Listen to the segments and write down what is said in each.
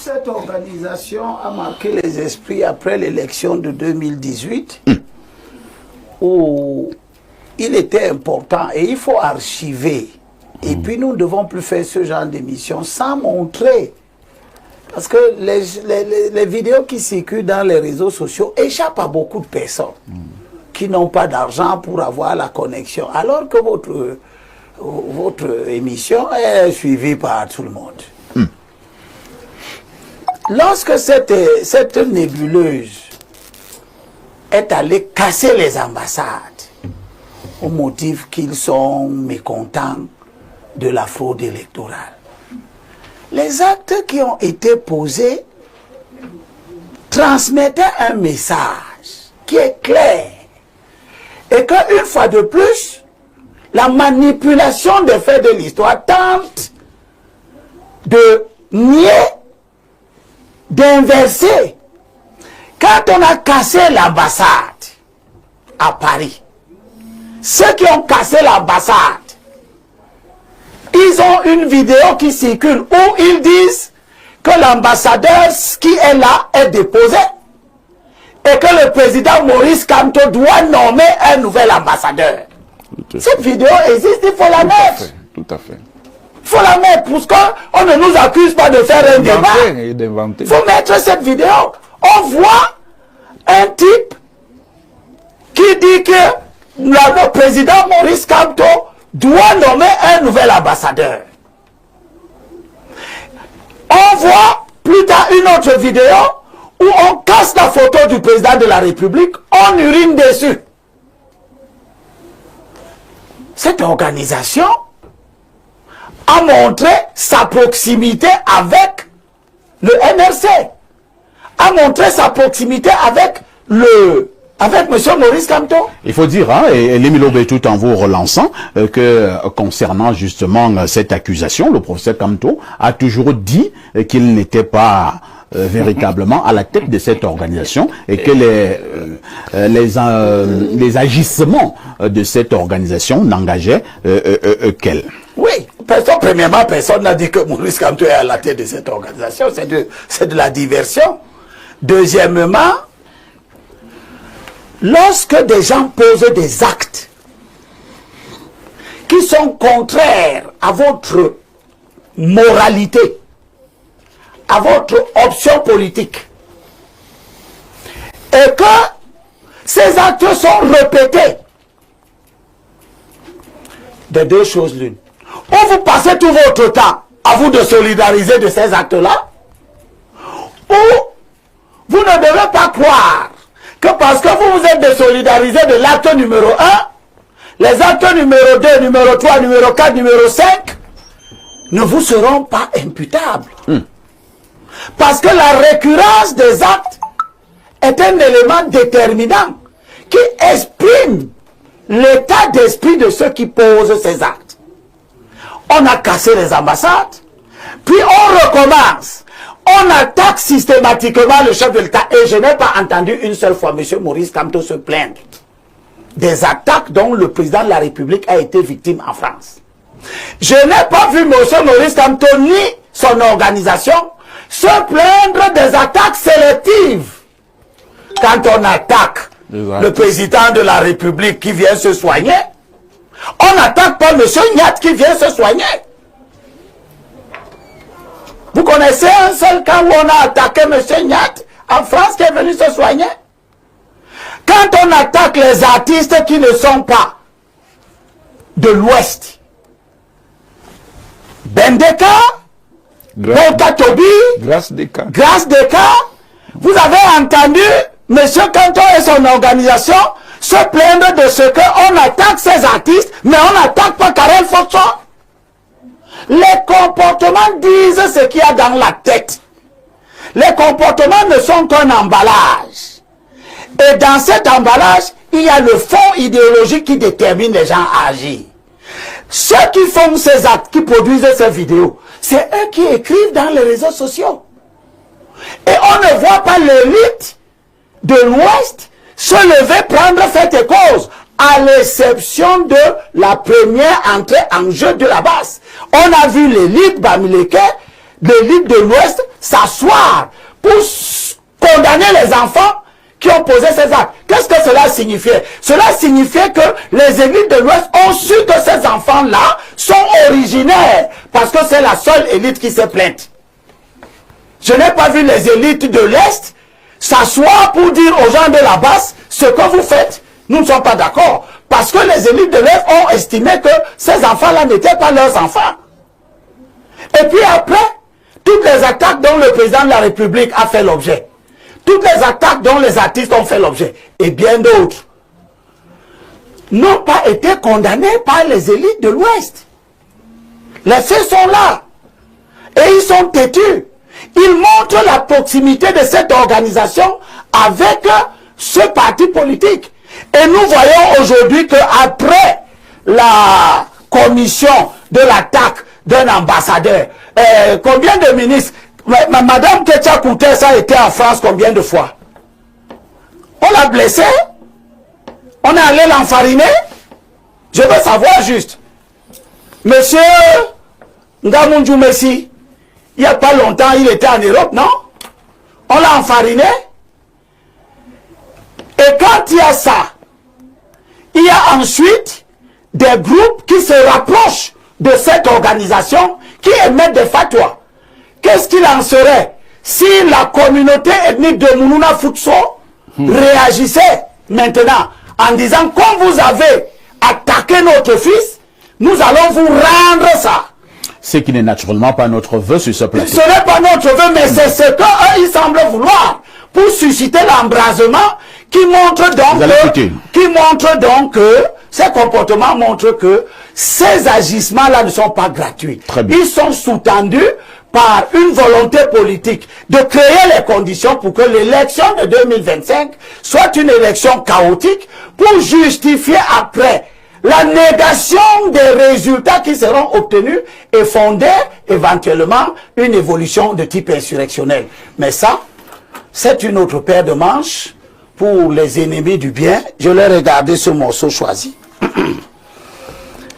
Cette organisation a marqué les esprits après l'élection de 2018, où il était important et il faut archiver. Et puis nous ne devons plus faire ce genre d'émission sans montrer. Parce que les vidéos qui circulent dans les réseaux sociaux échappent à beaucoup de personnes qui n'ont pas d'argent pour avoir la connexion. Alors que votre émission est suivie par tout le monde. Lorsque cette nébuleuse est allée casser les ambassades au motif qu'ils sont mécontents de la fraude électorale, les actes qui ont été posés transmettaient un message qui est clair. Et qu'une fois de plus, la manipulation des faits de l'histoire tente de nier, d'inverser. Quand on a cassé l'ambassade à Paris, ceux qui ont cassé l'ambassade, ils ont une vidéo qui circule où ils disent que l'ambassadeur qui est là est déposé et que le président Maurice Kamto doit nommer un nouvel ambassadeur. Cette vidéo existe, il faut la mettre. Tout à fait. Il faut la mettre parce qu'on ne nous accuse pas de faire un débat. Il faut mettre cette vidéo. On voit un type qui dit que le président Maurice Kamto doit nommer un nouvel ambassadeur. On voit plus tard une autre vidéo où on casse la photo du président de la République, on urine dessus. Cette organisation a montré sa proximité avec le NRC, a montré sa proximité avec M. Maurice Kamto. Il faut dire, hein, et Lémi Lobé, tout en vous relançant, que concernant justement cette accusation, le professeur Kamto a toujours dit qu'il n'était pas véritablement à la tête de cette organisation et que les agissements de cette organisation n'engageaient qu'elle. Oui, premièrement, personne n'a dit que Maurice Kamto est à la tête de cette organisation, c'est de la diversion. Deuxièmement, lorsque des gens posent des actes qui sont contraires à votre moralité, à votre option politique, et que ces actes sont répétés, de deux choses l'une. Ou vous passez tout votre temps à vous de solidariser de ces actes-là, ou vous ne devez pas croire que parce que vous vous êtes désolidarisé de l'acte numéro 1, les actes numéro 2, numéro 3, numéro 4, numéro 5 ne vous seront pas imputables. Parce que la récurrence des actes est un élément déterminant qui exprime l'état d'esprit de ceux qui posent ces actes. On a cassé les ambassades, puis on recommence. On attaque systématiquement le chef de l'État et je n'ai pas entendu une seule fois M. Maurice Kamto se plaindre des attaques dont le président de la République a été victime en France. Je n'ai pas vu M. Maurice Kamto ni son organisation se plaindre des attaques sélectives. Quand on attaque le président de la République qui vient se soigner, on n'attaque pas M. Nyat qui vient se soigner. Vous connaissez un seul cas où on a attaqué M. Nyat en France qui est venu se soigner? Quand on attaque les artistes qui ne sont pas de l'Ouest, Bendeka, Boka Tobi, Grâce Deka, vous avez entendu M. Kamto et son organisation se plaindre de ce qu'on attaque ces artistes, mais on n'attaque pas Karel Foxon. Les comportements disent ce qu'il y a dans la tête. Les comportements ne sont qu'un emballage. Et dans cet emballage, il y a le fond idéologique qui détermine les gens à agir. Ceux qui font ces actes, qui produisent ces vidéos, c'est eux qui écrivent dans les réseaux sociaux. Et on ne voit pas l'élite de l'Ouest se lever, prendre fait et cause, à l'exception de la première entrée en jeu de la base. On a vu l'élite Bamileke, l'élite de l'Ouest, s'asseoir pour condamner les enfants qui ont posé ces actes. Qu'est-ce que cela signifiait? Cela signifiait que les élites de l'Ouest ont su que ces enfants-là sont originaires, parce que c'est la seule élite qui s'est plainte. Je n'ai pas vu les élites de l'Est s'asseoir pour dire aux gens de la base, ce que vous faites, nous ne sommes pas d'accord. Parce que les élites de l'Est ont estimé que ces enfants-là n'étaient pas leurs enfants. Et puis après, toutes les attaques dont le président de la République a fait l'objet, toutes les attaques dont les artistes ont fait l'objet, et bien d'autres, n'ont pas été condamnées par les élites de l'Ouest. Les faits sont là. Et ils sont têtus. Ils montrent la proximité de cette organisation avec ce parti politique. Et nous voyons aujourd'hui qu'après la commission de l'attaque d'un ambassadeur, combien de ministres, Madame Ketia Koutès a été en France combien de fois? On l'a blessé? On est allé l'enfariner? Je veux savoir juste. Monsieur Ngamoundjou Messi, il n'y a pas longtemps, il était en Europe, non? On l'a enfariné? Et quand il y a ça, il y a ensuite des groupes qui se rapprochent de cette organisation, qui émettent des fatwas. Qu'est-ce qu'il en serait si la communauté ethnique de Mounouna Futso réagissait maintenant en disant, comme vous avez attaqué notre fils, nous allons vous rendre ça. Ce qui n'est naturellement pas notre vœu sur ce plateau. Ce n'est pas notre vœu, mais c'est ce qu'eux, ils semblent vouloir pour susciter l'embrasement qui montre donc que ces comportements montrent que ces agissements-là ne sont pas gratuits. Ils sont sous-tendus par une volonté politique de créer les conditions pour que l'élection de 2025 soit une élection chaotique pour justifier après la négation des résultats qui seront obtenus et fonder éventuellement une évolution de type insurrectionnel. Mais ça, c'est une autre paire de manches pour les ennemis du bien. Je l'ai regardé ce morceau choisi.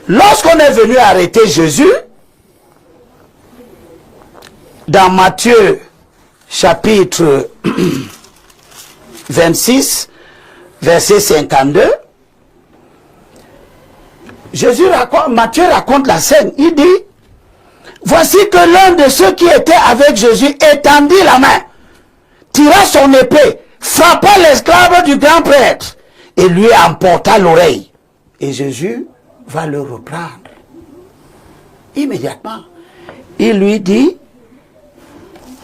Lorsqu'on est venu arrêter Jésus, dans Matthieu chapitre 26, verset 52, Matthieu raconte la scène. Il dit, voici que l'un de ceux qui étaient avec Jésus étendit la main, tira son épée, frappa l'esclave du grand prêtre et lui emporta l'oreille. Et Jésus va le reprendre. Immédiatement. Il lui dit,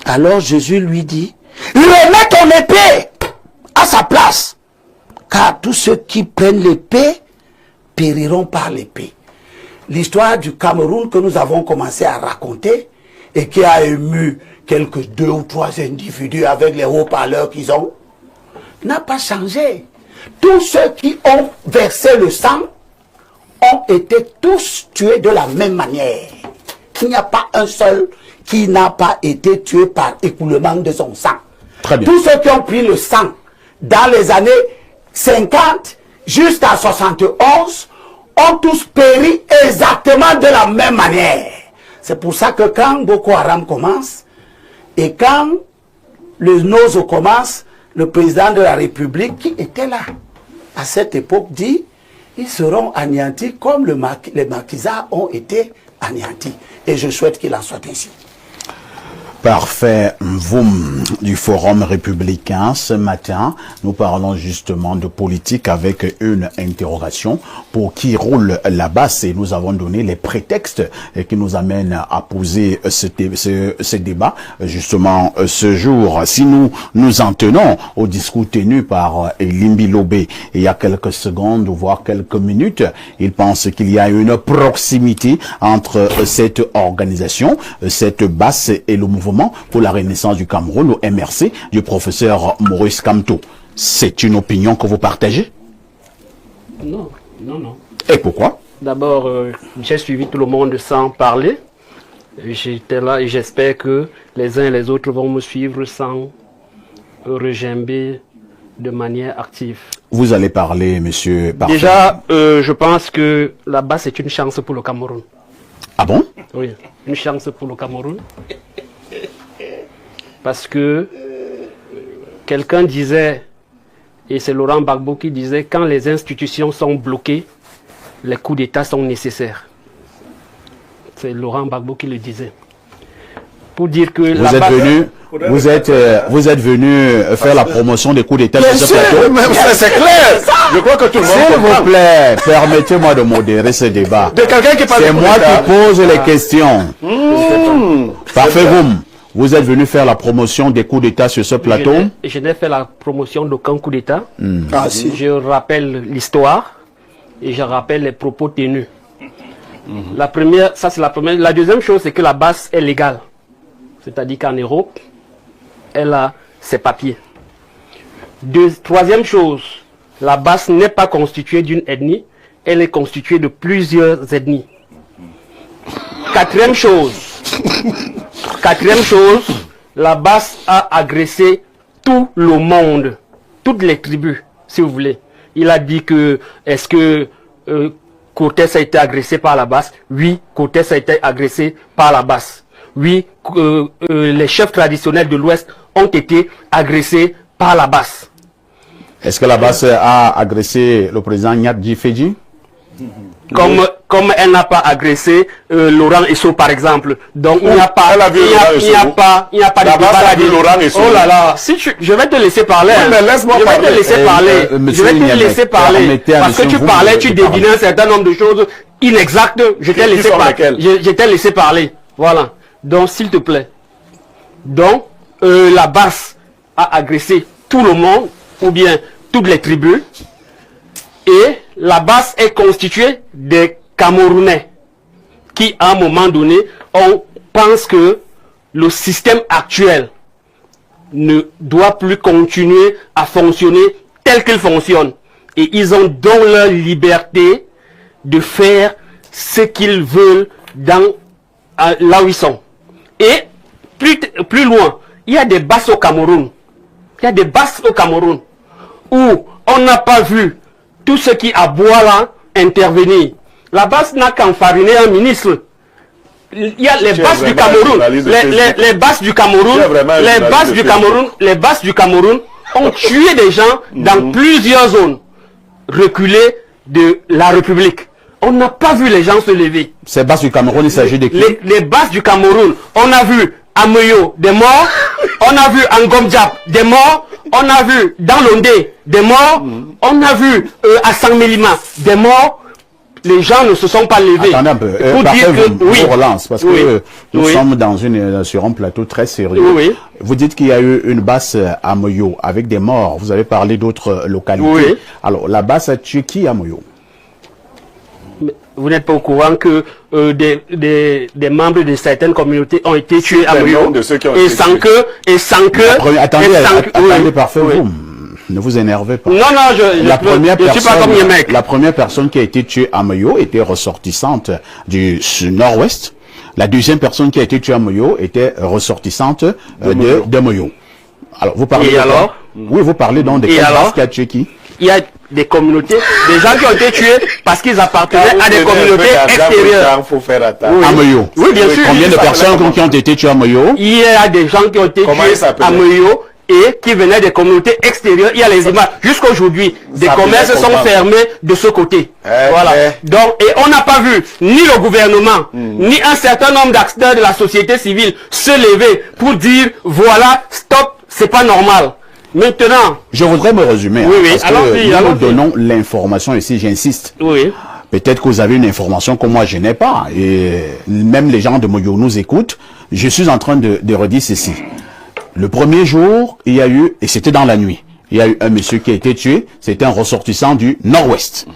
alors Jésus lui dit, remets ton épée à sa place, car tous ceux qui prennent l'épée périront par l'épée. L'histoire du Cameroun que nous avons commencé à raconter et qui a ému quelques 2 ou 3 individus avec les haut-parleurs qu'ils ont, n'a pas changé. Tous ceux qui ont versé le sang ont été tous tués de la même manière. Il n'y a pas un seul qui n'a pas été tué par écoulement de son sang. Très bien. Tous ceux qui ont pris le sang dans les années 50 jusqu'à 71 ont tous péri exactement de la même manière. C'est pour ça que quand Boko Haram commence et quand le Nozo commence, le président de la République qui était là à cette époque dit ils seront anéantis comme les maquisards ont été anéantis. Et je souhaite qu'il en soit ainsi. Parfait. Vous, du Forum républicain, ce matin, nous parlons justement de politique avec une interrogation pour qui roule la basse et nous avons donné les prétextes qui nous amènent à poser ce débat justement ce jour. Si nous nous en tenons au discours tenu par Limbi Lobé il y a quelques secondes, voire quelques minutes, il pense qu'il y a une proximité entre cette organisation, cette basse et le mouvement pour la renaissance du Cameroun, au MRC, du professeur Maurice Kamto. C'est une opinion que vous partagez? Non, non, non. Et pourquoi? D'abord, j'ai suivi tout le monde sans parler. J'étais là et j'espère que les uns et les autres vont me suivre sans regimber de manière active. Vous allez parler, monsieur Parfait. Déjà, je pense que là-bas, c'est une chance pour le Cameroun. Ah bon? Oui, une chance pour le Cameroun. Parce que quelqu'un disait, et c'est Laurent Gbagbo qui disait, quand les institutions sont bloquées, les coups d'État sont nécessaires. C'est Laurent Gbagbo qui le disait. Pour dire que vous êtes venu faire la promotion des coups d'État sur ce plateau. C'est clair. Je crois que tout le monde S'il comprend. vous plaît, permettez-moi de modérer ce débat. De quelqu'un qui parle C'est de coup moi d'État. qui pose les questions. Parfait, vous êtes venu faire la promotion des coups d'État sur ce plateau. Je n'ai fait la promotion d'aucun coup d'État. Ah, si. Je rappelle l'histoire et je rappelle les propos tenus. La première, ça c'est la première. La deuxième chose, c'est que la base est légale. C'est-à-dire qu'en Europe, elle a ses papiers. Troisième chose, la base n'est pas constituée d'une ethnie, elle est constituée de plusieurs ethnies. Quatrième chose, la base a agressé tout le monde, toutes les tribus, si vous voulez. Il a dit que, est-ce que Cortés a été agressé par la base? Oui, Cortés a été agressé par la base. Oui, les chefs traditionnels de l'Ouest ont été agressés par la base. Est-ce que la base a agressé le président Nyadji Fedji? Comme elle n'a pas agressé Laurent Esso par exemple. Donc il n'y a pas, Elle a vu il n'y a pas de La base débat a vu là-dessus. Laurent Esso. Oh là là, si je vais te laisser parler. Oui, hein. mais laisse-moi Je vais parler. te laisser parler. Je monsieur vais te Niamek, laisser parler. permettez à Parce que monsieur tu vous parlais, de tu parler. dédinais un certain nombre de choses inexactes. Je t'ai Qui laissé sont parler. lesquelles? Je t'ai laissé parler. Voilà. Donc s'il te plaît. Donc la base a agressé tout le monde ou bien toutes les tribus. Et la base est constituée des Camerounais qui, à un moment donné, on pense que le système actuel ne doit plus continuer à fonctionner tel qu'il fonctionne. Et ils ont donc leur liberté de faire ce qu'ils veulent là où ils sont. Et plus loin, il y a des bases au Cameroun. Il y a des bases au Cameroun où on n'a pas vu tout ce qui aboie là intervenir. La base n'a qu'enfariné un ministre. Il y a les bases du Cameroun, les bases du Cameroun, les bases du Cameroun ont tué des gens dans plusieurs zones reculées de la République. On n'a pas vu les gens se lever. Ces bases du Cameroun, il s'agit de qui? Les bases du Cameroun, on a vu à Meyo des morts, on a vu à Ngomdiap des morts, on a vu dans Londé des morts, on a vu à Sangmelima des morts. Les gens ne se sont pas levés. Attendez un peu. Pour dire que vous relance parce que nous Oui. sommes sur un plateau très sérieux. Oui. Vous dites qu'il y a eu une base à Moyo avec des morts. Vous avez parlé d'autres localités. Oui. Alors, la base a tué qui à Moyo? Vous n'êtes pas au courant que des membres de certaines communautés ont été tués à les Moyo noms de ceux qui ont et été sans tués. que Attendez, parfait, oui. vous. Ne vous énervez pas. Non, je suis pas comme Yemek. La première personne qui a été tuée à Moyo était ressortissante du nord-ouest. La deuxième personne qui a été tuée à Moyo était ressortissante de Moyo. Alors, vous parlez. Et alors? Oui, vous parlez donc de Et quelle alors? base qui a tué qui? Il y a des communautés, des gens qui ont été tués parce qu'ils appartenaient à des communautés extérieures. Faut faire attention. Oui. À Moyo. Oui, bien sûr. Combien de Ça personnes s'appelle qui ont été tuées à Moyo? Il y a des gens qui ont été Comment tués il s'appelait? à Moyo et qui venaient des communautés extérieures. Il y a les images. Jusqu'aujourd'hui, des Ça commerces s'appelait sont comment? fermés de ce côté. Voilà. Donc, et on n'a pas vu ni le gouvernement, ni un certain nombre d'acteurs de la société civile se lever pour dire, voilà, stop, c'est pas normal. Maintenant, Je voudrais me résumer. Oui, oui, parce que allons-y, nous allons-y. donnons l'information ici, j'insiste. oui, Peut-être que vous avez une information que moi je n'ai pas. Et même les gens de Moyo nous écoutent. Je suis en train de redire ceci. Le premier jour, il y a eu, et c'était dans la nuit, il y a eu un monsieur qui a été tué. C'était un ressortissant du nord-ouest.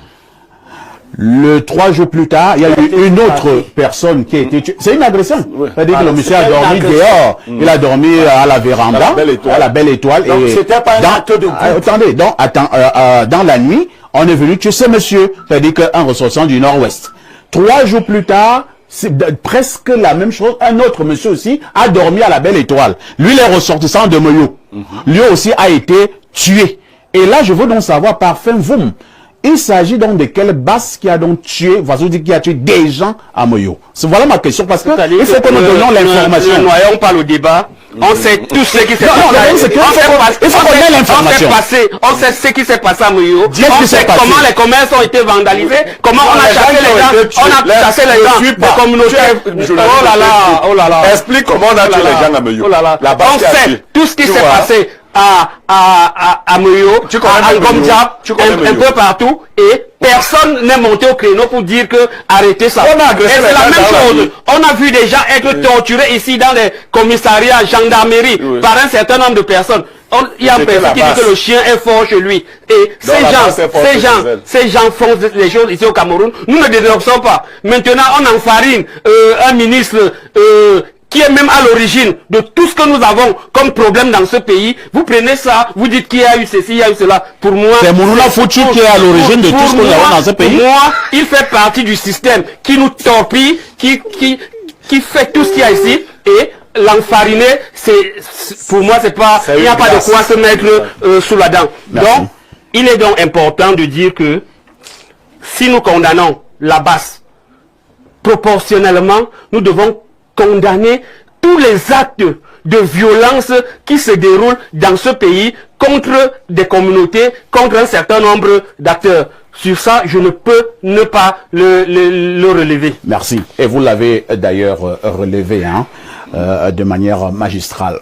Le 3 jours plus tard, il y a eu une autre personne qui a été tuée. C'est une agression. C'est-à-dire que le monsieur a dormi dehors. Il a dormi à la véranda, à la Belle Étoile. Donc, c'était pas un acte de groupe. Attendez, donc, dans la nuit, on est venu tuer ce monsieur. C'est-à-dire qu'un ressortissant du nord-ouest. 3 jours plus tard, c'est presque la même chose. Un autre monsieur aussi a dormi à la Belle Étoile. Lui, les ressortissants de Moyo. Lui aussi a été tué. Et là, je veux donc savoir, parfum, vous, il s'agit donc de quelle base qui a donc tué, qui a tué des gens à Moyo. Voilà ma question, parce que il faut que nous donnions l'information. Ne noyons pas le débat. On sait tout ce qui s'est Non, passé. il faut qu'on ait l'information. On sait ce qui s'est passé à Moyo. Qu'est-ce On qui s'est sait passé? comment les commerces ont été vandalisés, comment on a chassé les gens, on a chassé les gens des communautés. Oh là là, oh là là. Explique comment on a tué les gens à Meyo. Oh là là. On sait tout ce qui s'est passé à Moyo, à Ngomja, un peu partout, et personne n'est monté au créneau pour dire que arrêtez ça. On a agressé et c'est les la gens même dans la chose. rue. On a vu des gens être torturés ici dans les commissariats, gendarmerie, par un certain nombre de personnes. Il y a un C'était personne la qui dit base. que le chien est fort chez lui. Et Donc, la base est forte chez elle. ces gens font les choses ici au Cameroun. Nous ne dénonçons pas. Maintenant, on enfarine un ministre qui est même à l'origine de tout ce que nous avons comme problème dans ce pays. Vous prenez ça, vous dites qu'il y a eu ceci, il y a eu cela. Pour moi, C'est Mounoula Foutu qui est à l'origine de tout ce que nous avons dans ce pays. Pour moi, il fait partie du système qui nous torpille, qui fait tout ce qu'il y a ici. Et l'enfariner, pour moi, c'est pas, il n'y a pas de quoi se mettre sous la dent. Merci. Donc, il est donc important de dire que si nous condamnons la basse, proportionnellement, nous devons condamner tous les actes de violence qui se déroulent dans ce pays contre des communautés, contre un certain nombre d'acteurs. Sur ça, je ne peux ne pas le relever. Merci. Et vous l'avez d'ailleurs relevé, hein, de manière magistrale.